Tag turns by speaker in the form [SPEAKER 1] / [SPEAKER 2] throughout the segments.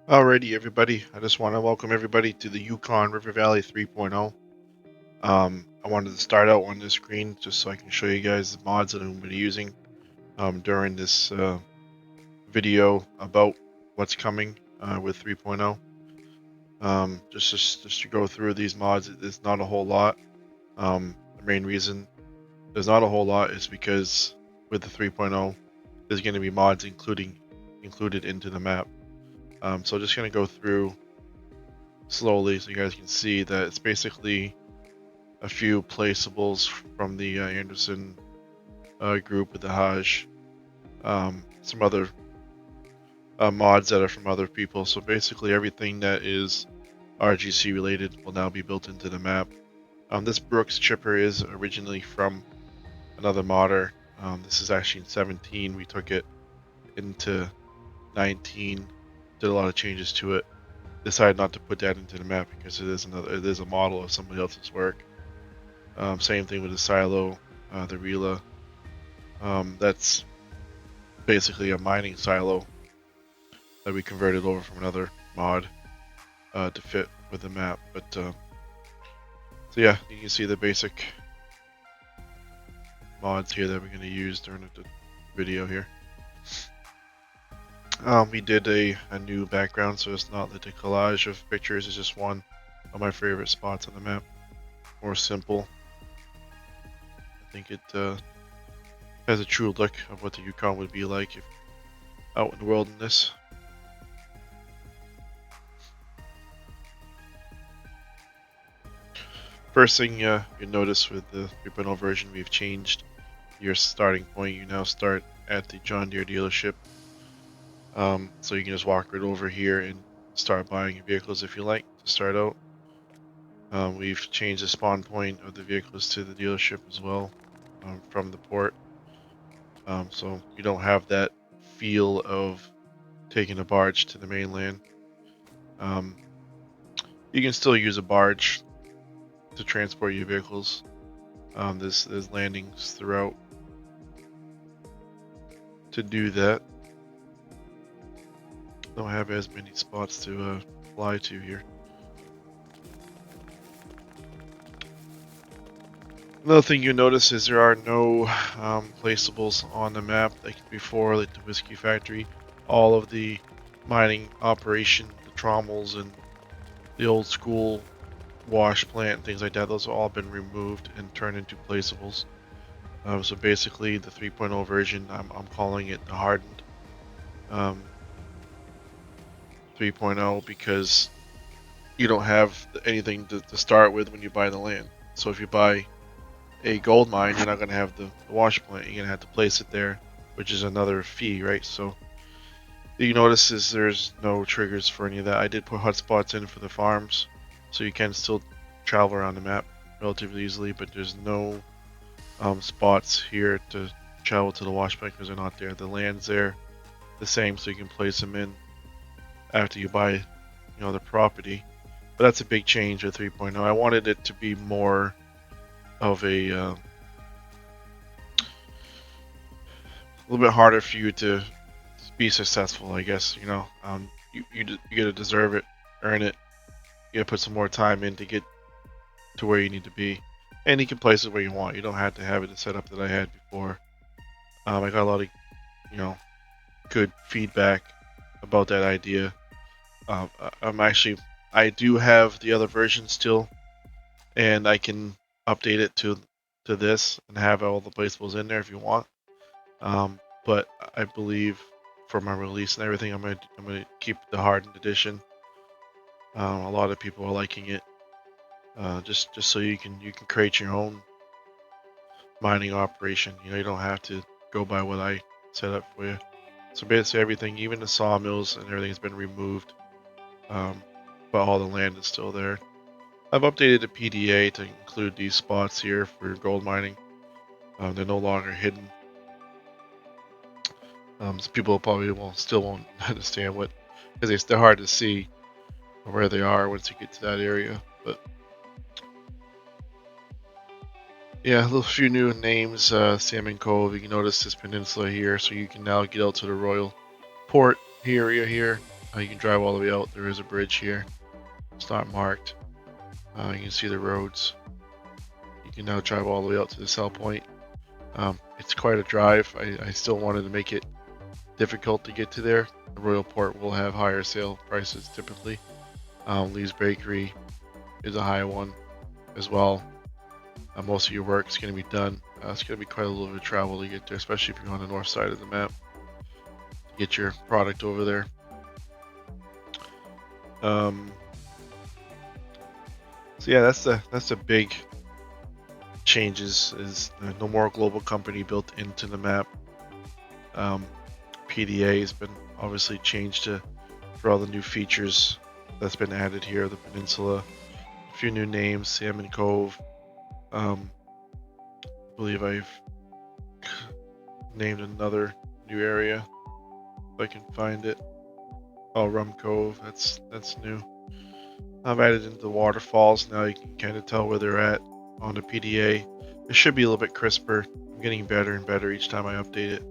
[SPEAKER 1] Alrighty, everybody. I just want to welcome everybody to the Yukon River Valley 3.0. I wanted to start out on this screen just so I can show you guys the mods that I'm going to be using during this video about what's coming with 3.0. Just to go through these mods, it's not a whole lot. The main reason there's not a whole lot is because with the 3.0, there's going to be mods included into the map. So just going to go through slowly so you guys can see that it's basically a few placeables from the Anderson group with the Hajj, some other mods that are from other people. So basically everything that is RGC related will now be built into the map. This Brooks chipper is originally from another modder. This is actually in 17. We took it into 19, did a lot of changes to it. Decided not to put that into the map because it is a model of somebody else's work. Same thing with the silo, the Rela. That's basically a mining silo that we converted over from another mod to fit with the map. But so yeah, you can see the basic mods here that we're going to use during the video here. We did a new background, so it's not like a collage of pictures. It's just one of my favorite spots on the map. More simple. I think it has a true look of what the Yukon would be like if out in the wilderness. First thing you notice with the 3.0 version, we've changed your starting point. You now start at the John Deere dealership. So you can just walk right over here and start buying your vehicles if you like to start out. We've changed the spawn point of the vehicles to the dealership as well from the port. So you don't have that feel of taking a barge to the mainland. You can still use a barge to transport your vehicles. There's landings throughout to do that. Don't have as many spots to fly to here. Another thing you notice is there are no placeables on the map like before, like the Whiskey Factory. All of the mining operation, the trommels and the old school wash plant and things like that, those have all been removed and turned into placeables. So basically the 3.0 version, I'm calling it the hardened 3.0 because you don't have anything to start with when you buy the land. So if you buy a gold mine, you're not going to have the wash plant. You're going to have to place it there, which is another fee, right? So you notice is there's no triggers for any of that. I did put hotspots in for the farms, so you can still travel around the map relatively easily, but there's no spots here to travel to the wash plant because they're not there. The land's there the same, so you can place them in after you buy the property. But that's a big change with 3.0. I wanted it to be more of a little bit harder for you to be successful, I guess. You gotta deserve it, earn it. You gotta put some more time in to get to where you need to be, and you can place it where you want. You don't have to have it set up that I had before. I got a lot of good feedback about that idea. I do have the other version still, and I can update it to this and have all the placeables in there if you want. But I believe for my release and everything, I'm gonna keep the hardened edition. A lot of people are liking it. Just so you can create your own mining operation. You don't have to go by what I set up for you. So basically everything, even the sawmills and everything, has been removed, but all the land is still there. I've updated the PDA to include these spots here for gold mining. They're no longer hidden. So people probably still won't understand because they're hard to see where they are once you get to that area. But yeah, a little few new names. Salmon Cove. You can notice this peninsula here, so you can now get out to the Royal Port area here. You can drive all the way out. There is a bridge here. It's not marked. You can see the roads. You can now drive all the way out to the sell point. It's quite a drive. I still wanted to make it difficult to get to there. The Royal Port will have higher sale prices typically. Lee's Bakery is a high one as well. Most of your work is going to be done. It's going to be quite a little bit of travel to get there, especially if you're on the north side of the map to get your product over there. So yeah, that's the big changes. Is no more global company built into the map. PDA has been obviously changed for all the new features that's been added here. The peninsula, a few new names, Salmon Cove. I believe I've named another new area if I can find it. Oh, Rum Cove. That's new. I've added into the waterfalls. Now you can kind of tell where they're at on the PDA. It should be a little bit crisper. I'm getting better and better each time I update it.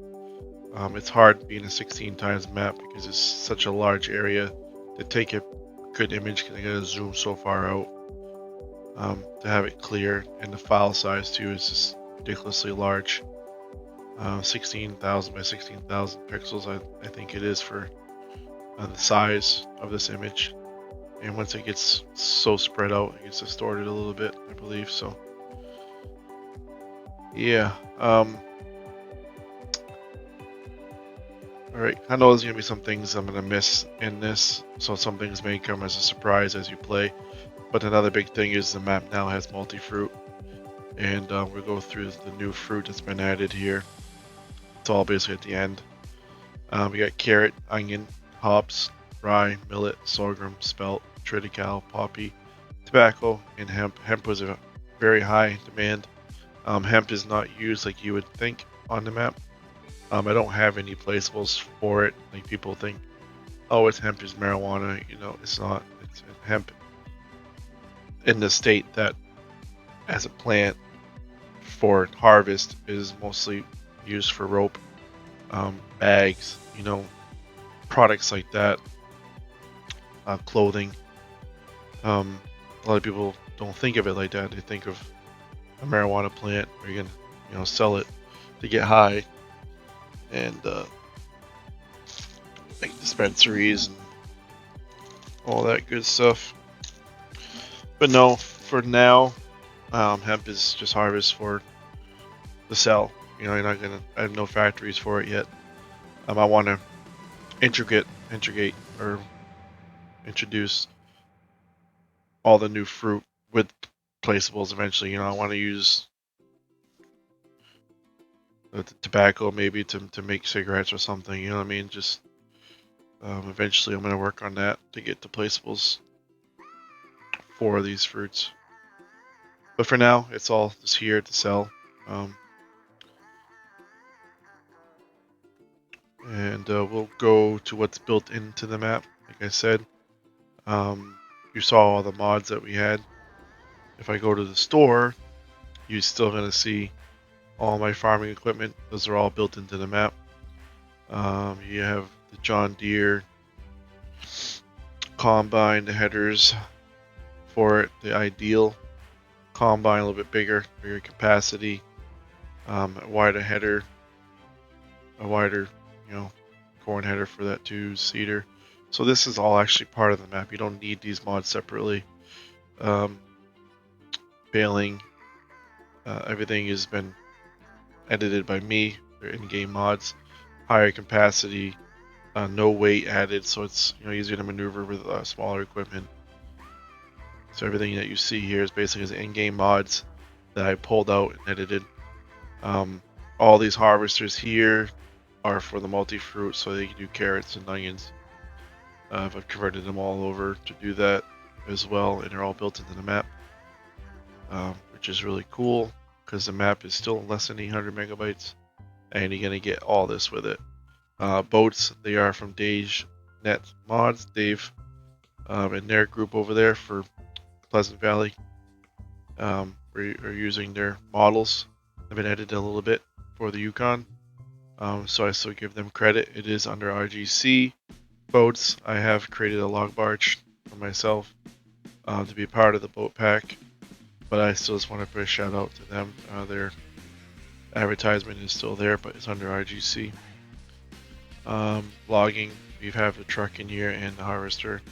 [SPEAKER 1] It's hard being a 16 times map because it's such a large area to take a good image because I gotta zoom so far out to have it clear, and the file size too is just ridiculously large. 16,000 by 16,000 pixels, I think it is for the size of this image. And once it gets so spread out, it gets distorted a little bit, I believe. So, yeah. Alright, I know there's going to be some things I'm going to miss in this, so some things may come as a surprise as you play. But another big thing is the map now has Multifruit, and we'll go through the new fruit that's been added here. It's all basically at the end. We got carrot, onion, hops, rye, millet, sorghum, spelt, triticale, poppy, tobacco, and hemp. Hemp was a very high demand. Hemp is not used like you would think on the map. I don't have any placeables for it. Like people think, oh, it's hemp is marijuana. You know, it's not. It's hemp in the state that, as a plant for harvest, is mostly used for rope, bags. You know, products like that, clothing. A lot of people don't think of it like that. They think of a marijuana plant where you're gonna, sell it to get high, and make dispensaries and all that good stuff. But no, for now, hemp is just harvest for the sell. You know, I have no factories for it yet. I want to integrate or introduce all the new fruit with placeables eventually. You know, I want to use the tobacco maybe to make cigarettes or something. You know what I mean? Just eventually I'm going to work on that to get the placeables for these fruits. But for now, it's all just here to sell. And we'll go to what's built into the map. Like I said, you saw all the mods that we had. If I go to the store, you're still going to see all my farming equipment. Those are all built into the map. You have the John Deere combine, the headers for it, the ideal combine, a little bit bigger capacity, a wider header, a wider, corn header for that 2-seater. So this is all actually part of the map. You don't need these mods separately. Baling, everything has been edited by me. They're in-game mods. Higher capacity, no weight added, so it's easier to maneuver with smaller equipment. So everything that you see here is basically in-game mods that I pulled out and edited. All these harvesters here are for the multi-fruit, so they can do carrots and onions. I've converted them all over to do that as well, and they're all built into the map, which is really cool because the map is still less than 800 megabytes, and you're gonna get all this with it. Boats, they are from Net Mods. Dave and their group over there for Pleasant Valley are using their models. I've been edited a little bit for the Yukon, so I still give them credit. It is under RGC, boats, I have created a log barge for myself to be part of the boat pack, but I still just want to put a shout out to them. Their advertisement is still there, but it's under RGC. Logging, we have the truck in here and the harvester.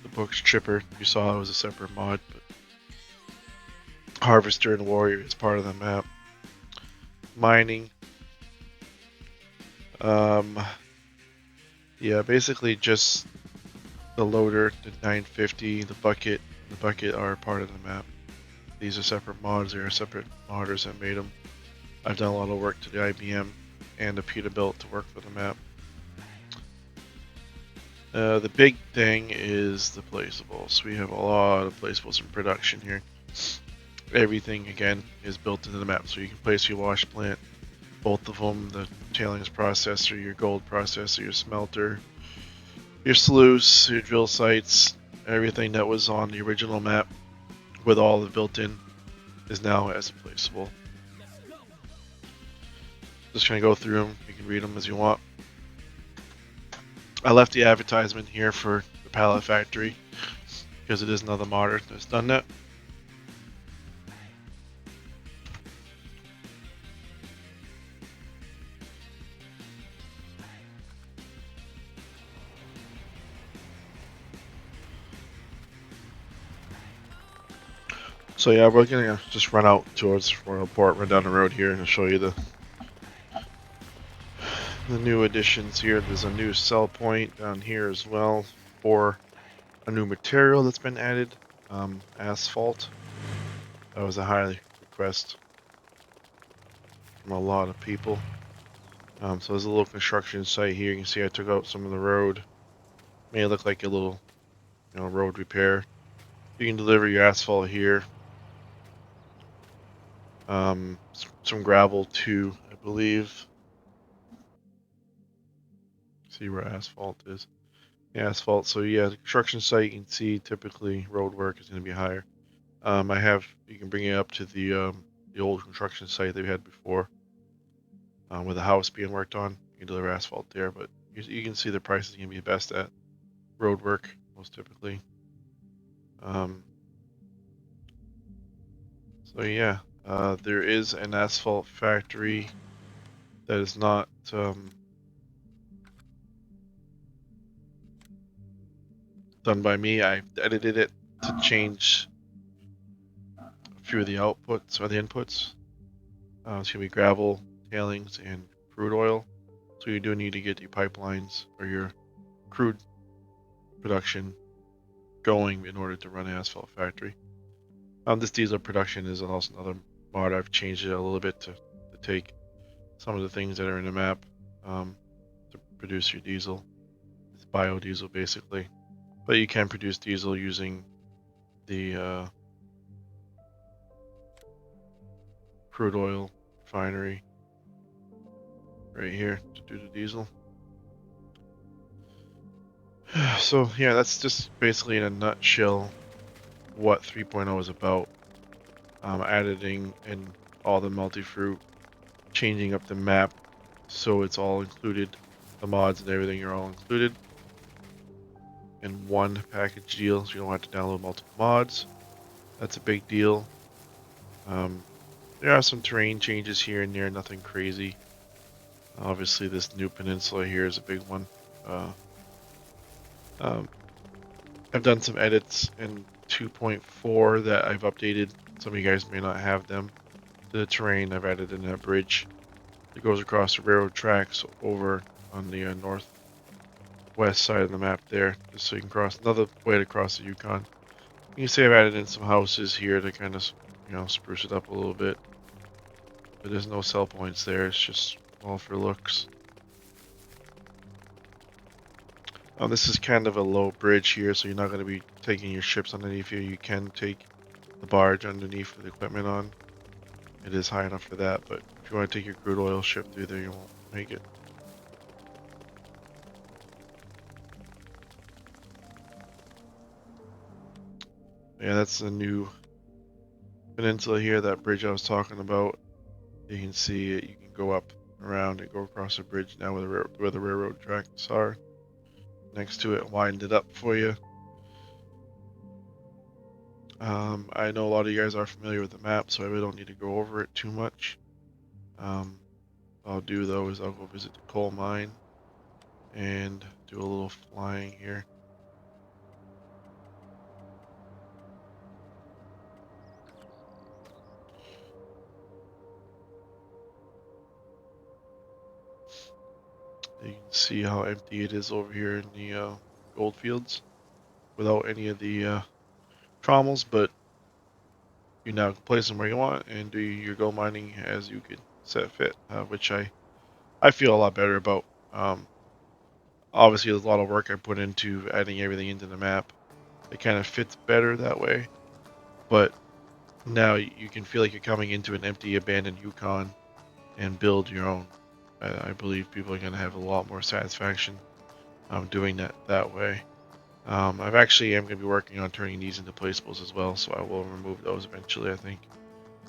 [SPEAKER 1] The book's chipper, you saw it was a separate mod, but harvester and warrior is part of the map. Mining, yeah, basically just the loader, the 950, the bucket are part of the map. These are separate mods. There are separate modders that made them. I've done a lot of work to the IBM and the Peterbilt to work for the map. The big thing is the placeables. We have a lot of placeables in production here. Everything, again, is built into the map. So you can place your wash plant, both of them, the tailings processor, your gold processor, your smelter, your sluice, your drill sites, everything that was on the original map with all the built-in is now as a placeable. Just gonna go through them. You can read them as you want. I left the advertisement here for the Pallet Factory because it is another modder that's done that. So yeah, we're gonna just run out towards Royal Port, run down the road here, and show you the new additions here. There's a new sell point down here as well for a new material that's been added, asphalt. That was a high request from a lot of people. So there's a little construction site here. You can see I took out some of the road. May look like a little, road repair. You can deliver your asphalt here. Some gravel too, I believe. See where asphalt is. Yeah, asphalt. So yeah, the construction site, you can see typically road work is going to be higher. You can bring it up to the old construction site that we had before, with the house being worked on. You can deliver asphalt there, but you can see the price is going to be best at road work most typically. So yeah, there is an asphalt factory that is not done by me. I edited it to change a few of the outputs or the inputs. It's gonna be gravel, tailings, and crude oil. So you do need to get your pipelines or your crude production going in order to run an asphalt factory. This diesel production is also another mod. I've changed it a little bit to take some of the things that are in the map to produce your diesel. It's biodiesel basically, but you can produce diesel using the crude oil refinery right here to do the diesel. So yeah, that's just basically in a nutshell what 3.0 is about. Editing and all the multi-fruit, changing up the map so it's all included. The mods and everything are all included in one package deal, so you don't have to download multiple mods. That's a big deal. There are some terrain changes here and there, nothing crazy. Obviously, this new peninsula here is a big one. I've done some edits in 2.4 that I've updated. Some of you guys may not have them. The terrain, I've added in a bridge that goes across the railroad tracks over on the northwest side of the map there, just so you can cross another way to cross the Yukon. You can see I've added in some houses here to kind of, spruce it up a little bit. But there's no sell points there, it's just all for looks. This is kind of a low bridge here, so you're not going to be taking your ships underneath you. You can take the barge underneath with equipment on. It is high enough for that, but if you want to take your crude oil ship through there, you won't make it. Yeah, that's the new peninsula here, that bridge I was talking about. You can see it, you can go up around and go across the bridge now where the railroad tracks are. next to it, wind it up for you. I know a lot of you guys are familiar with the map, so I really don't need to go over it too much. I'll do though is I'll go visit the coal mine and do a little flying here. You can see how empty it is over here in the gold fields without any of the trommels, but you now can place them where you want and do your gold mining as you could set fit, which I feel a lot better about. Obviously, there's a lot of work I put into adding everything into the map. It kind of fits better that way, but now you can feel like you're coming into an empty, abandoned Yukon and build your own. I believe people are going to have a lot more satisfaction doing that way. I've actually am going to be working on turning these into placeables as well, so I will remove those eventually, I think.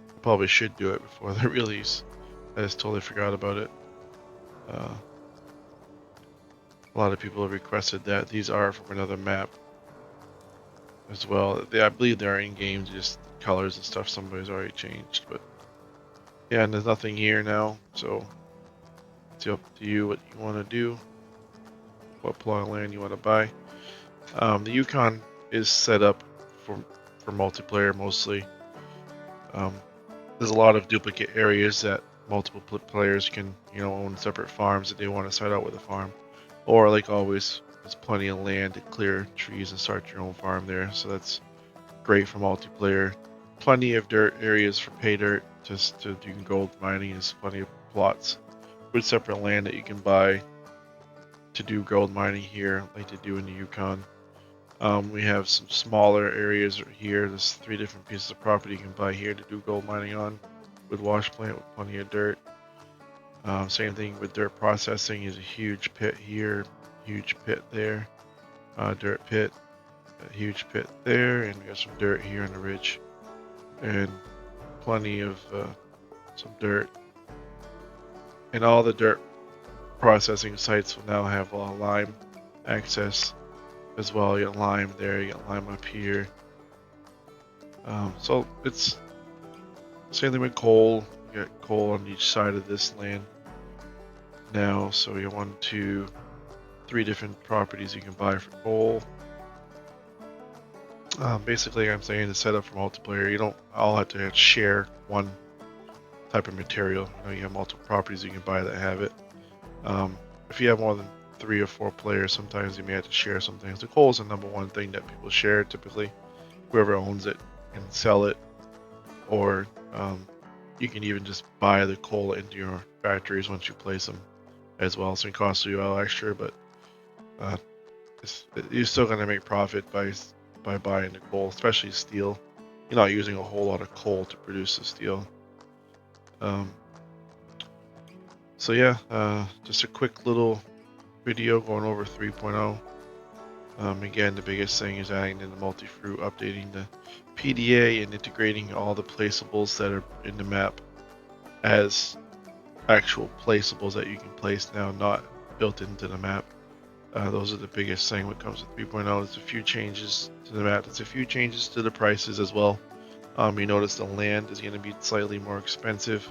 [SPEAKER 1] I probably should do it before the release. I just totally forgot about it. A lot of people have requested that. These are from another map as well. I believe they are in-game, just colors and stuff somebody's already changed. But yeah, and there's nothing here now, so it's up to you what you want to do, what plot of land you want to buy. The Yukon is set up for multiplayer mostly. There's a lot of duplicate areas that multiple players can, own separate farms if they want to start out with a farm. Or like always, there's plenty of land to clear trees and start your own farm there. So that's great for multiplayer. Plenty of dirt areas for pay dirt just to do gold mining. There's plenty of plots with separate land that you can buy to do gold mining here, like they do in the Yukon. We have some smaller areas here. There's 3 different pieces of property you can buy here to do gold mining on with wash plant with plenty of dirt. Same thing with dirt processing. Is a huge pit here, huge pit there, dirt pit, a huge pit there, and we got some dirt here on the ridge, and plenty of some dirt. And all the dirt processing sites will now have lime access as well. You got lime there, you got lime up here. So it's same thing with coal. You got coal on each side of this land now. So you have 1, 2, 3 different properties you can buy for coal. Basically, I'm saying to set up for multiplayer, you don't all have to share one type of material. You have multiple properties you can buy that have it. If you have more than 3 or 4 players, sometimes you may have to share some things. The coal is the number one thing that people share typically. Whoever owns it can sell it, or you can even just buy the coal into your factories once you place them as well. So it costs you a little extra, but you're still going to make profit by buying the coal, especially steel. You're not using a whole lot of coal to produce the steel. So yeah, just a quick little video going over 3.0. Again, the biggest thing is adding in the Multifruit, updating the PDA, and integrating all the placeables that are in the map as actual placeables that you can place now, not built into the map. Those are the biggest thing when it comes to 3.0. There's a few changes to the map. There's a few changes to the prices as well. You notice the land is going to be slightly more expensive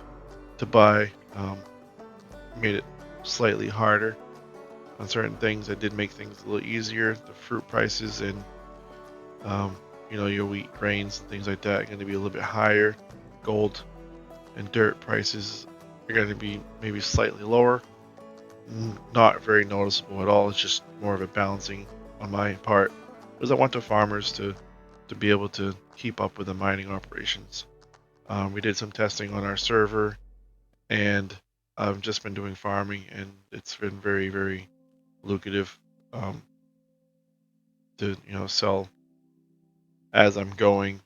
[SPEAKER 1] to buy. Made it slightly harder on certain things. That did make things a little easier. The fruit prices and your wheat, grains, and things like that are going to be a little bit higher. Gold and dirt prices are going to be maybe slightly lower. Not very noticeable at all. It's just more of a balancing on my part, because I want the farmers to be able to keep up with the mining operations. We did some testing on our server, and I've just been doing farming, and it's been very, very lucrative to sell as I'm going.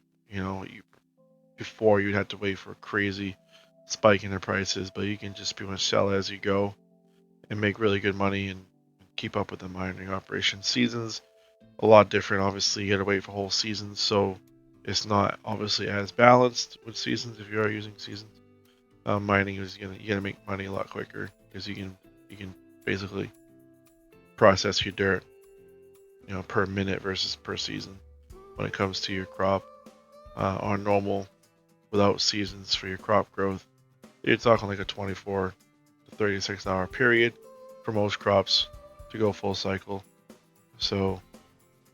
[SPEAKER 1] Before you'd have to wait for a crazy spike in the prices, but you can just pretty much sell as you go and make really good money and keep up with the mining operation. Seasons a lot different. Obviously, you got to wait for whole seasons, so it's not obviously as balanced with seasons if you are using seasons. Mining is you gotta make money a lot quicker because you can basically process your dirt per minute versus per season when it comes to your crop. On normal, without seasons for your crop growth, you're talking like a 24 to 36 hour period for most crops to go full cycle. So,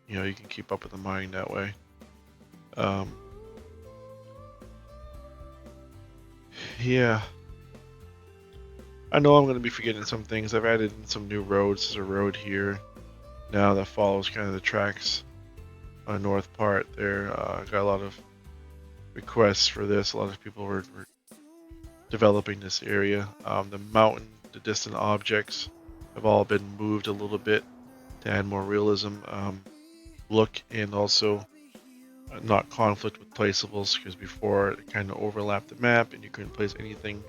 [SPEAKER 1] you can keep up with the mining that way. Yeah, I know I'm going to be forgetting some things. I've added in some new roads. There's a road here now that follows kind of the tracks on the north part there. Got a lot of requests for this. A lot of people were developing this area. The mountain, the distant objects have all been moved a little bit to add more realism, look, and also not conflict with placeables, because before it kind of overlapped the map and you couldn't place anything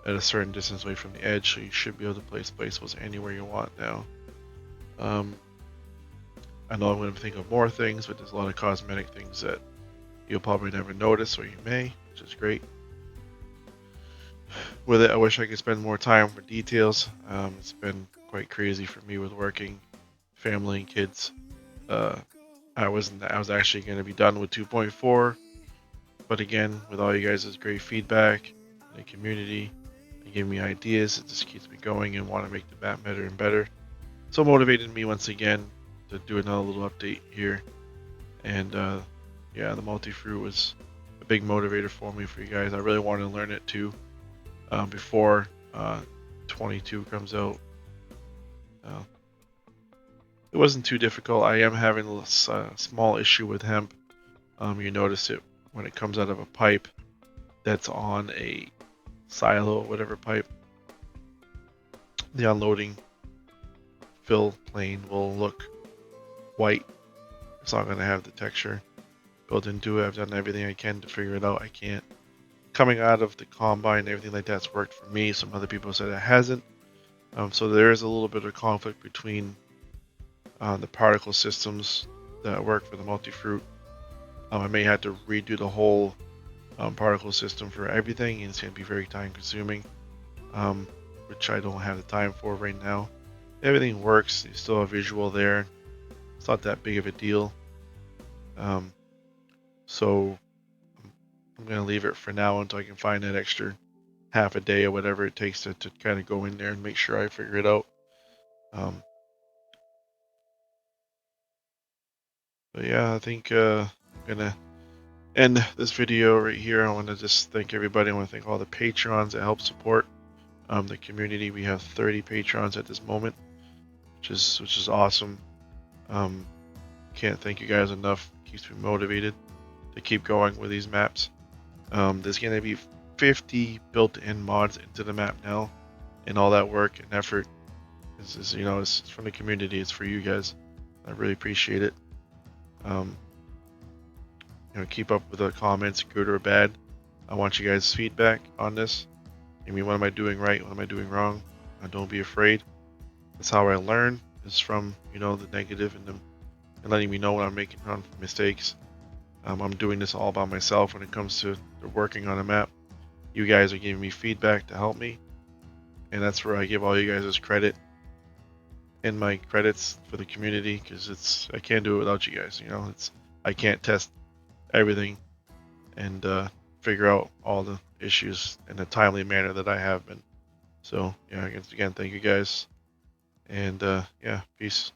[SPEAKER 1] at a certain distance away from the edge, so you should be able to place placeables anywhere you want now. I know I'm going to think of more things, but there's a lot of cosmetic things that you'll probably never notice, or you may, which is great. With it, I wish I could spend more time for details. It's been quite crazy for me with working, family, and kids. I was actually going to be done with 2.4, but again, with all you guys' great feedback, the community, and giving me ideas, it just keeps me going and want to make the map better and better. So motivated me once again to do another little update here. And yeah, the Multifruit was a big motivator for me for you guys. I really wanted to learn it too before 22 comes out. It wasn't too difficult. I am having a small issue with hemp. You notice it when it comes out of a pipe that's on a silo or whatever pipe. The unloading fill plane will look white. It's not going to have the texture built into it. I've done everything I can to figure it out. I can't. Coming out of the combine and everything like that's worked for me. Some other people said it hasn't. So there is a little bit of conflict between the particle systems that work for the Multifruit. I may have to redo the whole particle system for everything, and it's going to be very time consuming, which I don't have the time for right now. Everything works. You still have visual there. It's not that big of a deal. So I'm going to leave it for now until I can find that extra half a day or whatever it takes to kind of go in there and make sure I figure it out. But yeah, I think I'm going to end this video right here. I want to just thank everybody. I want to thank all the patrons that help support the community. We have 30 patrons at this moment, which is awesome. Can't thank you guys enough. It keeps me motivated to keep going with these maps. There's going to be 50 built-in mods into the map now, and all that work and effort is it's from the community. It's for you guys. I really appreciate it. Keep up with the comments, good or bad. I want you guys' feedback on this. I mean, what am I doing right? What am I doing wrong? Don't be afraid. That's how I learn, is from the negative and letting me know when I'm making mistakes. I'm doing this all by myself when it comes to working on a map. You guys are giving me feedback to help me, and that's where I give all you guys credit in my credits for the community, because I can't do it without you guys. I can't test everything and figure out all the issues in a timely manner that I have been. So yeah, again, thank you guys, and yeah, peace.